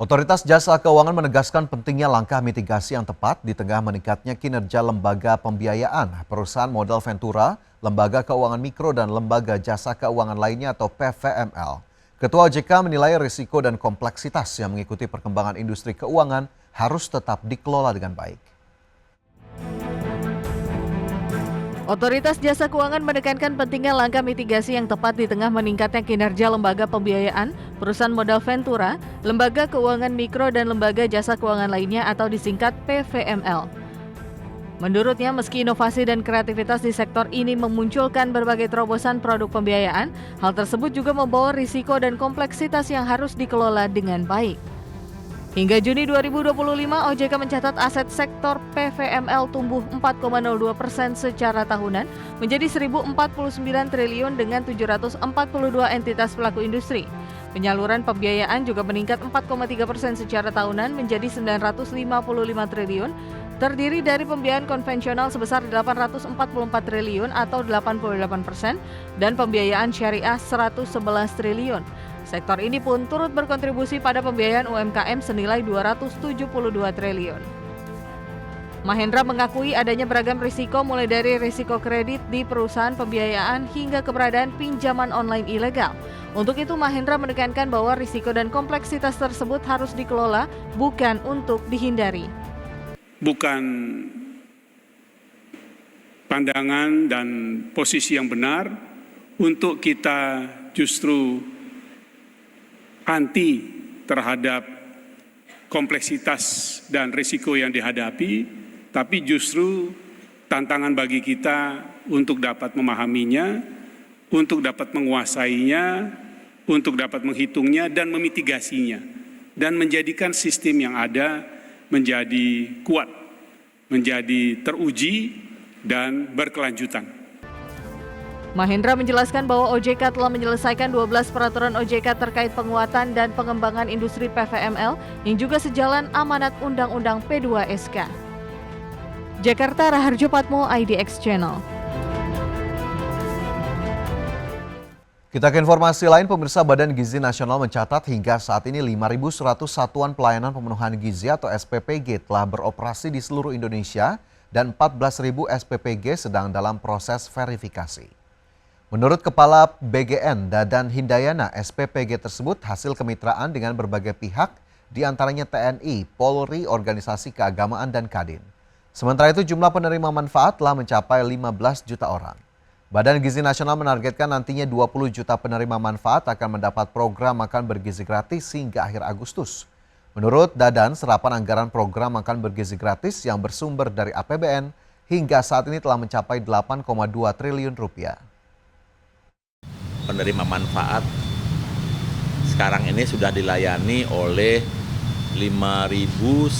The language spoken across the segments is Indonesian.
Otoritas Jasa Keuangan menegaskan pentingnya langkah mitigasi yang tepat di tengah meningkatnya kinerja lembaga pembiayaan, perusahaan modal Ventura, lembaga keuangan mikro dan lembaga jasa keuangan lainnya atau PVML. Ketua OJK menilai risiko dan kompleksitas yang mengikuti perkembangan industri keuangan harus tetap dikelola dengan baik. Otoritas Jasa Keuangan menekankan pentingnya langkah mitigasi yang tepat di tengah meningkatnya kinerja lembaga pembiayaan, perusahaan modal Ventura, lembaga keuangan mikro dan lembaga jasa keuangan lainnya atau disingkat PVML. Menurutnya, meski inovasi dan kreativitas di sektor ini memunculkan berbagai terobosan produk pembiayaan, hal tersebut juga membawa risiko dan kompleksitas yang harus dikelola dengan baik. Hingga Juni 2025, OJK mencatat aset sektor PVML tumbuh 4,02% secara tahunan menjadi 1.049 triliun dengan 742 entitas pelaku industri. Penyaluran pembiayaan juga meningkat 4,3% secara tahunan menjadi 955 triliun, terdiri dari pembiayaan konvensional sebesar 844 triliun atau 88% dan pembiayaan syariah 111 triliun. Sektor ini pun turut berkontribusi pada pembiayaan UMKM senilai 272 triliun. Mahendra mengakui adanya beragam risiko mulai dari risiko kredit di perusahaan pembiayaan hingga keberadaan pinjaman online ilegal. Untuk itu Mahendra menekankan bahwa risiko dan kompleksitas tersebut harus dikelola, bukan untuk dihindari. Bukan pandangan dan posisi yang benar untuk kita justru anti terhadap kompleksitas dan risiko yang dihadapi, tapi justru tantangan bagi kita untuk dapat memahaminya, untuk dapat menguasainya, untuk dapat menghitungnya dan memitigasinya, dan menjadikan sistem yang ada menjadi kuat, menjadi teruji dan berkelanjutan. Mahendra menjelaskan bahwa OJK telah menyelesaikan 12 peraturan OJK terkait penguatan dan pengembangan industri PVML yang juga sejalan amanat Undang-Undang P2SK. Jakarta, Raharjo Patmo, IDX Channel. Kita ke informasi lain, pemirsa. Badan Gizi Nasional mencatat hingga saat ini 5.100 satuan pelayanan pemenuhan gizi atau SPPG telah beroperasi di seluruh Indonesia dan 14.000 SPPG sedang dalam proses verifikasi. Menurut Kepala BGN Dadan Hindayana, SPPG tersebut hasil kemitraan dengan berbagai pihak, diantaranya TNI, Polri, organisasi keagamaan, dan Kadin. Sementara itu jumlah penerima manfaat telah mencapai 15 juta orang. Badan Gizi Nasional menargetkan nantinya 20 juta penerima manfaat akan mendapat program makan bergizi gratis hingga akhir Agustus. Menurut Dadan, serapan anggaran program makan bergizi gratis yang bersumber dari APBN hingga saat ini telah mencapai 8,2 triliun rupiah. Penerima manfaat sekarang ini sudah dilayani oleh 5.103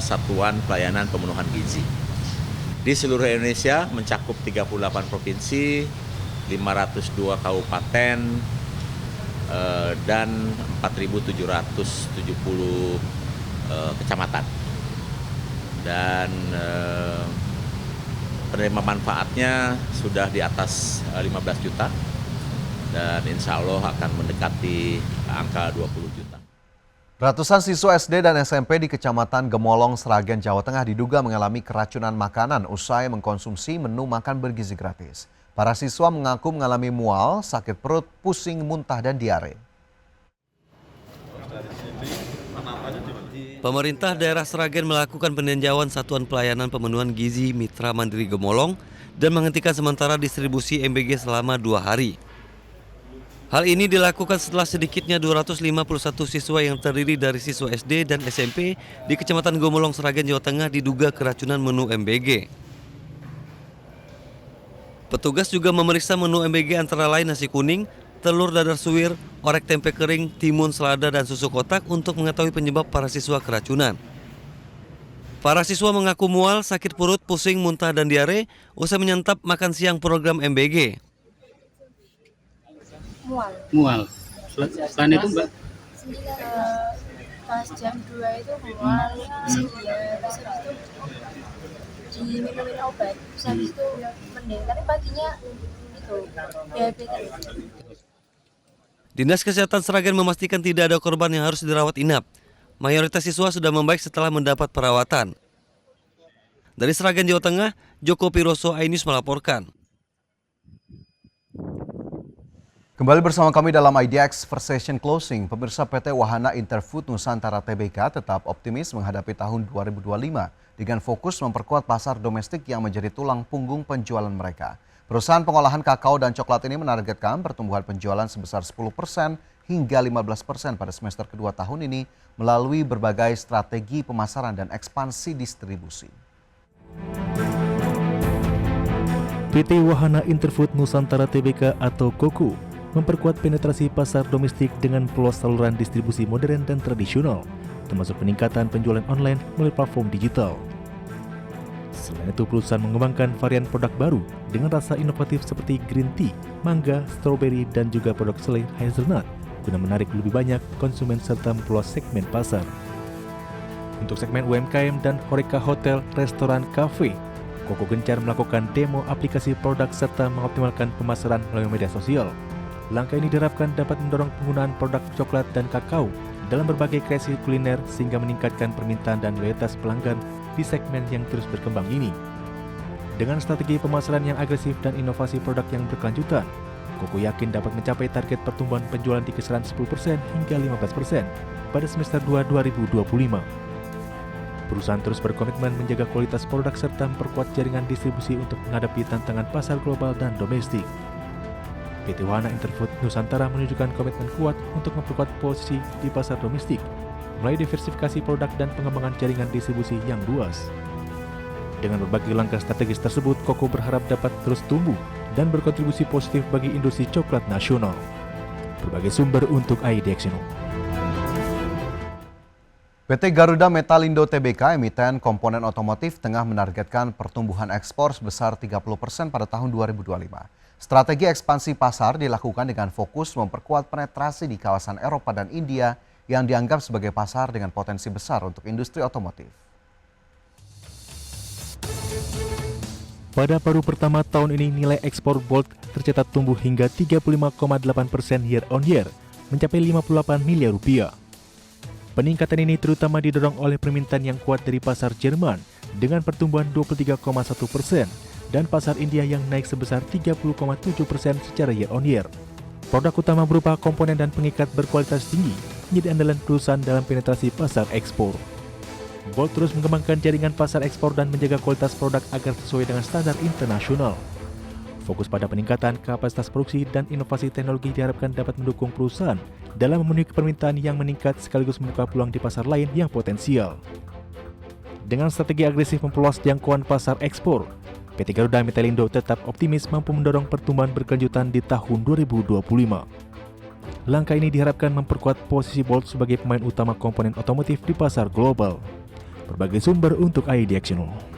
satuan pelayanan pemenuhan gizi. Di seluruh Indonesia mencakup 38 provinsi, 502 kabupaten, dan 4.770 kecamatan. Dan penerima manfaatnya sudah di atas 15 juta. Dan insya Allah akan mendekati angka 20 juta. Ratusan siswa SD dan SMP di Kecamatan Gemolong, Sragen, Jawa Tengah diduga mengalami keracunan makanan usai mengkonsumsi menu makan bergizi gratis. Para siswa mengaku mengalami mual, sakit perut, pusing, muntah, dan diare. Pemerintah daerah Sragen melakukan peninjauan Satuan Pelayanan Pemenuhan Gizi Mitra Mandiri Gemolong dan menghentikan sementara distribusi MBG selama 2 hari. Hal ini dilakukan setelah sedikitnya 251 siswa yang terdiri dari siswa SD dan SMP di Kecamatan Gemolong, Sragen, Jawa Tengah diduga keracunan menu MBG. Petugas juga memeriksa menu MBG antara lain nasi kuning, telur dadar suwir, orek tempe kering, timun, selada, dan susu kotak untuk mengetahui penyebab para siswa keracunan. Para siswa mengaku mual, sakit perut, pusing, muntah, dan diare usai menyantap makan siang program MBG. Mual. Selain itu Mbak? Pas jam 2 itu mual, terus itu diminumin obat, terus habis itu mending, tapi paginya itu BAB terus. Dinas Kesehatan Sragen memastikan tidak ada korban yang harus dirawat inap. Mayoritas siswa sudah membaik setelah mendapat perawatan. Dari Sragen, Jawa Tengah, Joko Piroso, iNews melaporkan. Kembali bersama kami dalam IDX First Session Closing, pemirsa PT Wahana Interfood Nusantara Tbk tetap optimis menghadapi tahun 2025 dengan fokus memperkuat pasar domestik yang menjadi tulang punggung penjualan mereka. Perusahaan pengolahan kakao dan coklat ini menargetkan pertumbuhan penjualan sebesar 10% hingga 15% pada semester kedua tahun ini melalui berbagai strategi pemasaran dan ekspansi distribusi. PT Wahana Interfood Nusantara Tbk atau KOKU memperkuat penetrasi pasar domestik dengan peluas saluran distribusi modern dan tradisional, termasuk peningkatan penjualan online melalui platform digital. Selain itu, perusahaan mengembangkan varian produk baru dengan rasa inovatif seperti green tea, mangga, strawberry, dan juga produk selai hazelnut guna menarik lebih banyak konsumen serta memperluas segmen pasar. Untuk segmen UMKM dan Horeca Hotel, Restoran, Cafe, KOKU gencar melakukan demo aplikasi produk serta mengoptimalkan pemasaran melalui media sosial. Langkah ini diharapkan dapat mendorong penggunaan produk coklat dan kakao dalam berbagai kreasi kuliner sehingga meningkatkan permintaan dan loyalitas pelanggan di segmen yang terus berkembang ini. Dengan strategi pemasaran yang agresif dan inovasi produk yang berkelanjutan, KOKU yakin dapat mencapai target pertumbuhan penjualan di kisaran 10% hingga 15% pada semester 2 2025. Perusahaan terus berkomitmen menjaga kualitas produk serta memperkuat jaringan distribusi untuk menghadapi tantangan pasar global dan domestik. PT Wahana Interfood Nusantara menunjukkan komitmen kuat untuk memperkuat posisi di pasar domestik melalui diversifikasi produk dan pengembangan jaringan distribusi yang luas. Dengan berbagai langkah strategis tersebut, KOKU berharap dapat terus tumbuh dan berkontribusi positif bagi industri coklat nasional. Berbagai sumber untuk IDX Channel. PT Garuda Metalindo Tbk, emiten komponen otomotif, tengah menargetkan pertumbuhan ekspor sebesar 30% pada tahun 2025. Strategi ekspansi pasar dilakukan dengan fokus memperkuat penetrasi di kawasan Eropa dan India yang dianggap sebagai pasar dengan potensi besar untuk industri otomotif. Pada paruh pertama tahun ini, nilai ekspor Bolt tercatat tumbuh hingga 35,8% year on year, mencapai 58 miliar rupiah. Peningkatan ini terutama didorong oleh permintaan yang kuat dari pasar Jerman dengan pertumbuhan 23,1% dan pasar India yang naik sebesar 30,7% secara year on year. Produk utama berupa komponen dan pengikat berkualitas tinggi menjadi andalan perusahaan dalam penetrasi pasar ekspor. Bolt terus mengembangkan jaringan pasar ekspor dan menjaga kualitas produk agar sesuai dengan standar internasional. Fokus pada peningkatan kapasitas produksi dan inovasi teknologi diharapkan dapat mendukung perusahaan dalam memenuhi permintaan yang meningkat sekaligus membuka peluang di pasar lain yang potensial. Dengan strategi agresif memperluas jangkauan pasar ekspor, PT Garuda Metalindo tetap optimis mampu mendorong pertumbuhan berkelanjutan di tahun 2025. Langkah ini diharapkan memperkuat posisi Bolt sebagai pemain utama komponen otomotif di pasar global. Berbagai sumber untuk IDX Channel.